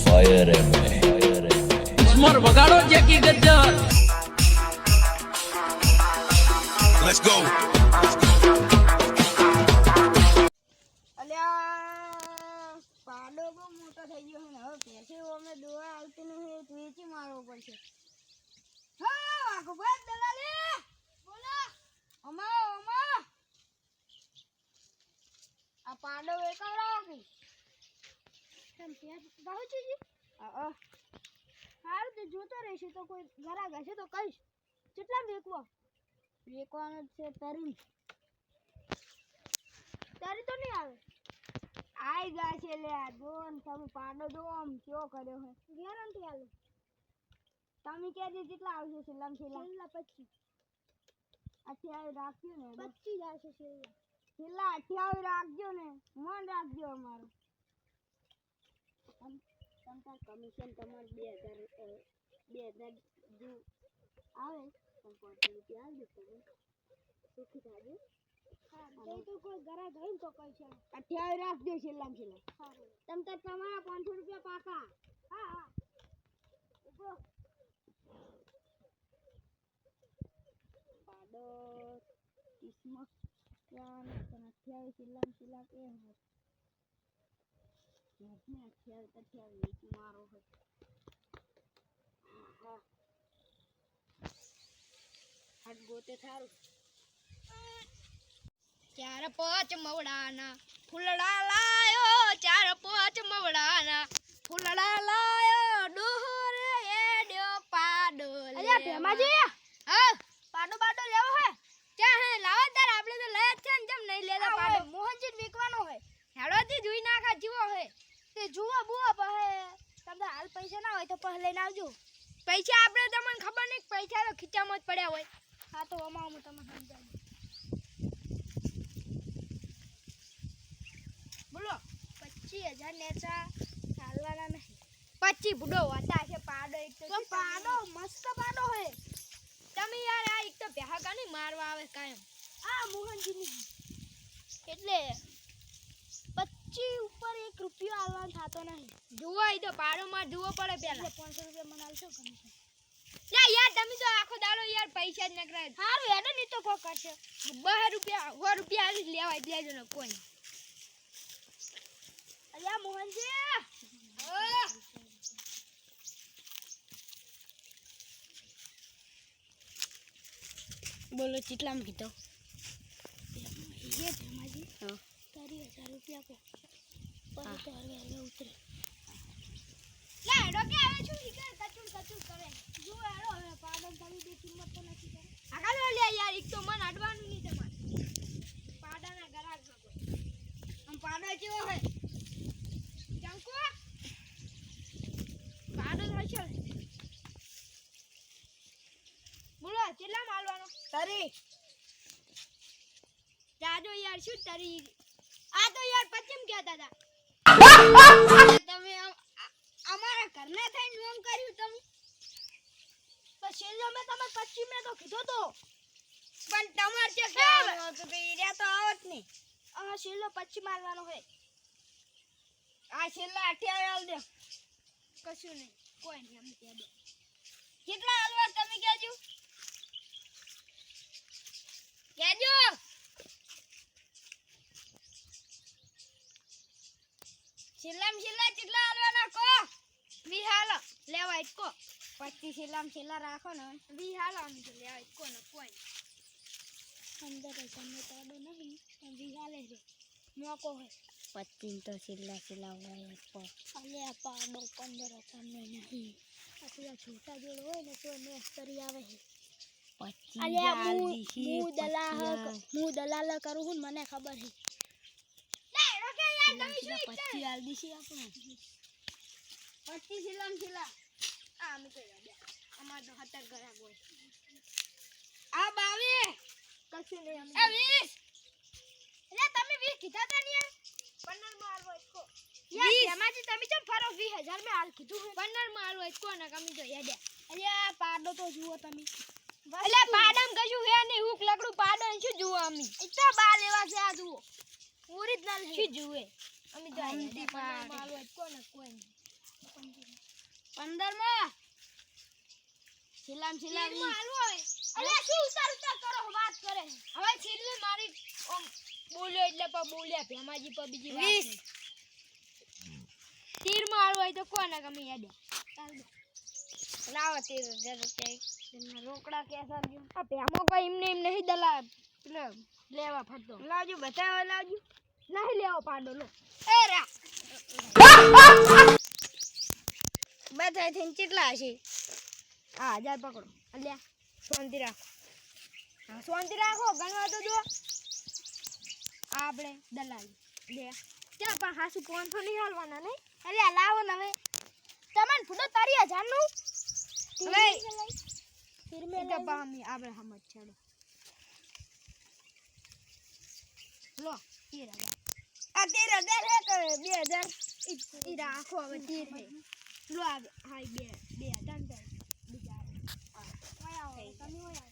Fire है मैं ઉસ્મર વગાડો જેકી ગજ્જર Let's go. અલ્યા પાડો બહુ મોટો થઈ ગયો છે ને હવે પેસે અમે દોવા આવતી નથી વેચી મારવો પડશે. હા વાઘુભાઈ દલાલી બોલો અમા આ પાડો વેકાવડાવો કે કેમ પેસ ગાવ છે જી હાર તો જોતો રહેશે તો કોઈ ઘરાક હશે તો કહીશ કેટલા વેકવાનો છે તારી તો નહીં આવે આઈ ગયા છે લે દોન તમે પાડો દો આમ કેવો કર્યો હે ગેરંટી આલે તમે કહેજે કેટલા આવશે છેલ્લા 25 28 રાખ્યો ને 25 આવશે છેલ્લા 28 રાખજો ને મન રાખજો અમારું તમતાર કમિશન તમાર 2000 જો આવે પણ 500 રૂપિયા આલ દે તમે સુખી થાજો. હા તો કોઈ ઘરે ગઈ તો કઈ છે 28 રાખજો છેલ્લા તમ તાર તમારા 500 રૂપિયા પાકા. હા ઉભો પાડો કિસ્મત ત્યાં 28 છેલ્લા કેમ હે ને 28 વેચી મારો હે. હા હાટ ગોતે થારું 4-5 મવડાના ફૂલડા લાયો 4-5 મવડાના ફૂલડા લાયો ડોહરે એડ્યો પાડો અલ્યા ભેમાજી હા પાડો લેવો હે ક્યાં હે લાવો તાર આપણે તો લઈ જ છે ને જેમ નહીં લેતા પાડો મોહનજી વેકવાનો હે હેડોથી જોઈ નાખા જીવો હે તે જુઓ બુઓ પહે તમને હાલ પૈસા ના હોય તો પહે લઈને આવજો. પૈસા આપણે તમને ખબર નહીં પૈસા તો ખીચામાં જ પડ્યા હોય. હા તો અમા હું તમને સમજાવું બોલો 25000 નેચા ચાલવાના નહીં 25 બુડો વાતા છે પાડો એક તો પાડો મસ્ત પાડો હે તમે યાર આ એક તો ભેહાગાની મારવા આવે કાયમ આ મોહનજીની એટલે 25 ઉપર 1 રૂપિયો આલવાનો થાતો નહીં જુઓ ઈ તો પાડો માં જુઓ પડે પેલા 500 રૂપિયા મને આલશો કમિશન યાર તમે તો આખો દાડો યાર પૈસા જ નકરાય હારું હેડો ની તો કો કરશે 2 રૂપિયા 100 રૂપિયા આલી લેવાય દેજો ને કોઈ અલ્યા મોહનજી બોલો કેટલામાં કીધો ये भैमाजी हां तारी 1000 रुपया को पर तो हवे उतरे લે હેડો કે આવે છું ઈકર કચું કરે જો હેડો હવે પાડો તારી બે કિંમત તો નથી કરે આગળ લે યાર એક તો મન અડવાનું નહીં તમારે પાડાના ગરાક નો કોઈ આમ પાડો કેવો હે ચંકુ પાડો હશે બોલો કેટલા માલવાનો તારી જાજો યાર શું તારી આ તો યાર પચમ કહેતા હતા તમે અમારા ઘરના થઈને નોમ કર્યું તમે તો છેલ્લો મે તમે 25 મે તો કીધો તો પણ તમાર જે કામ તો ઈર્યા તો આવત નહીં આ છેલ્લો 25 મારવાનો હે આ છેલ્લા 28 આલ દે કશું નહીં કોઈ નહીં અમે કહી દે કેટલા આલવા તમે કહેજો છેલ્લા કેટલા આલવાના કો 20 હાલો લેવા ઇકો 25 છેલ્લા રાખો ને 20 હાલો અમે તો લેવા ઇકો ને કોઈ અંદર તમે પાડો નહીં 20 હાલે છે મોકો હે 25 તો છેલ્લા હોય કો અલ્યા પાડો 15 તમને નહીં આટલા છોટા જોડ હોય ને તો મેસ કરી આવે છે 25 અલ્યા હું દલાલ કરું હું મને ખબર છે લે રોકે યાર તમે શું 25 આલ દીસી આપણે 25 છેલ્લા આ અમે કઈ દે અમાર તો 17 ગરાક હોય આ 22 કશું નહીં અમે 20 એટલે તમે 20 કીધા તા ને 15 માં આલવો ઇકો યાર એમાંથી તમે કેમ ફરો 20000 મે હાલ કીધું 15 માં આલવો ઇકો ને કમી તો યાદ અલ્યા પાડો તો જુઓ તમે એટલે પાડમ કશું હે નહીં હુક લગડું પાડો શું જુઓ અમે તો બા લેવા છે આ જુઓ ઓરિજિનલ શું જુએ અમે તો આંટી પાડો મારો કોને કોઈ 15માં છેલ્લામ છેલ્લા અલ્યા શું ઉતાર કરો વાત કરે હવે છેલ્લી મારી બોલ્યો એટલે બોલ્યા ભેમાજી પર બીજી વાત નહીં. 13માં હાલવો હોય તો કોને ગમે યાદ લાવો 13,000 રૂપિયા રોકડા કેસા આ ભેમો કોઈ એમને એમ નહીં દલા એટલે લેવા ફરતો લાવજો બતાવો લાવજો નહીં લેવો પાડો લો એ રા બધા થઈને કેટલા હશે હા 1000 પકડો અલ્યા શાંતિ રાખો હા શાંતિ રાખો ગણવા તો જો આપણે દલાલી લે ક્યાં પણ હાસુ 500 નહીં હાલવાના નહીં અલ્યા લાવો ને હવે તમને ફૂટો તારી 1000 નું હવે ફિરમે તો પામી આપણે સમજ છેડો લો 13,000 આ 13,000 હે કે 2000 ઈ રાખો હવે 13 હે લો આ હાઈ 2000 બીજા તમે હોય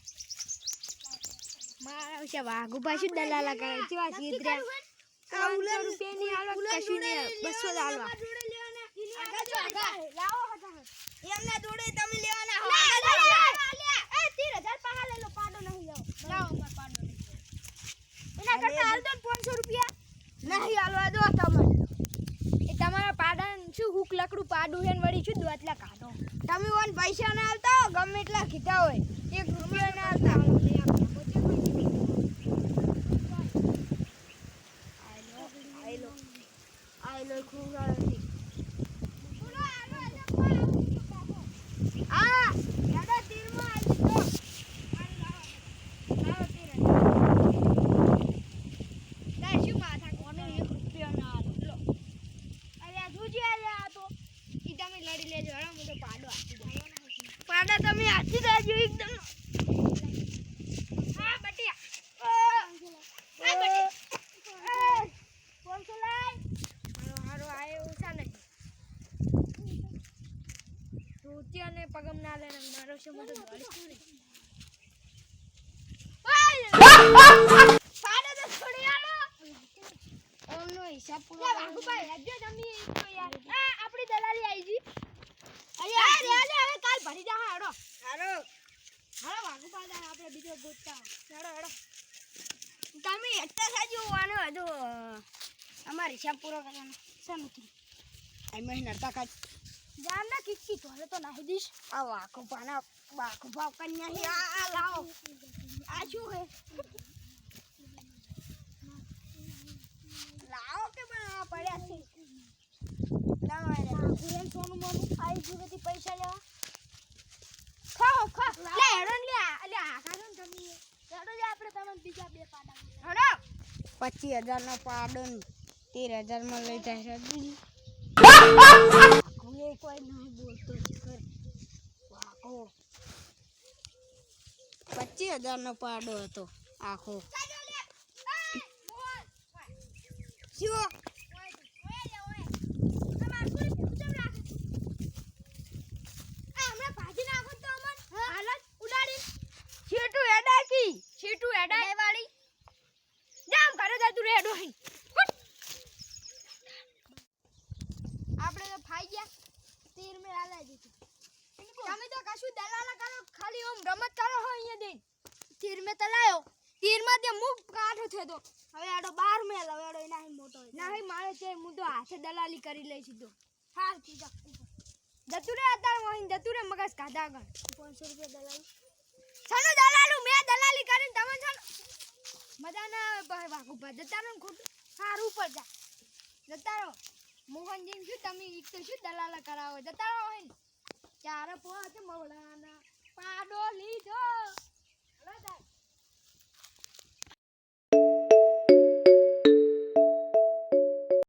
મારા છે વાઘુ પાછું દલાલા કરે કેવા સીધરે આ ઉલર રૂપિયાની હાલો કશું નહીં 200 હાલવા લાવો હતા એમના જોડે તમે લેવાના હો એ 13,000 પહા લે લો પાડો નહીં લેવો લાવો માર પાડો એના કરતા હાલ દો 500 રૂપિયા નહીં હાલવા દો તમને એ તમારા પાડા શું હુક લકડું પાડું હે ને વળી શું દોતલા કાઢો તમે ઓન પૈસા ના આલતા ગમે એટલા કીધા હોય 1 રૂપિયા ના આલતા આયલો ખુગાડી આ યાડા તીરમાં આવી તો લાવો 13,000 શું માથા કોને 1 રૂપિયા ના આલો લો અલ્યા જોજી આલ્યા તો ઈ તમે લડી લેજો હળો હું તો પાડો આપી દઉં પાડા તમે આપી દેજો એકદમ હા બટિયા આ બટી કોણ છો લાય હારો આયો ઉસા નહીં રૂતિયાને પગમ ના લેને મારો છે મતો દોડી પાડા તો છોડી આલો ઓનો હિસાબ પૂરો વાઘુભાઈ હેજો તમે તો યાર આ આપણી દલાલી આવી જી અલ્યા રે હવે કાલ ભરી જા હાડો હારો વાઘુભાઈ આપણે બીજો ગોતતા હાડો તમે એકતા સાજુ આનો હજુ અમાર હિસાબ પૂરો કરવાનો સાનું તું આ મહિના ટકા જાન ના કિક્કી તોલે તો નાહી દીશ આ વાઘુભાના વાઘુભા કન્યા આ લાવો આ શું હે લાવો કે પણ પડ્યા છે લાવો રે ગુરેન સોનું મોનું આઈ જુગેથી પૈસા લેવા ખા લે હેડન લે આ કાઢો તમે હેડો જે આપણે તમને બીજા બે પાડા હેડો 25,000 નો પાડો 13,000 માં લઈ જાય છે કોઈ નહીં બોલતો છે કર વાકો 25,000 નો પાડો હતો આખો શિવો છેટું હેડાઈ વાળી જામ ઘરે જતું રેડો હઈ આપણે તો ફાઈ ગયા 13 મે હાલા દીધું તમે તો કશું દલાલા કરો ખાલી ઓમ રમત કરો હો અહીંયા દે 13 મે તલાયો 13 માં તે મુક કાઠો થયો હવે આડો 12 મે લવેડો એના મોટો નહીં મારે તે હું તો હાથે દલાલી કરી લઈ સીધો હાલ સીધા જતું રે અતાર મોહિન જતું રે મગજ કાઢા ગણ 500 રૂપિયા દલાલી સનો દલાલુ મે દલાલી કરીને તમે સનો મજા ના આવે ભાઈ વાઘુભા જતા રહો ખોટું સારું ઉપર જા જતા રહો મોહનજી શું તમે એક તો શું દલાલા કરાવો જતા રહો હે ચાર પોત મવડાના પાડો લીધો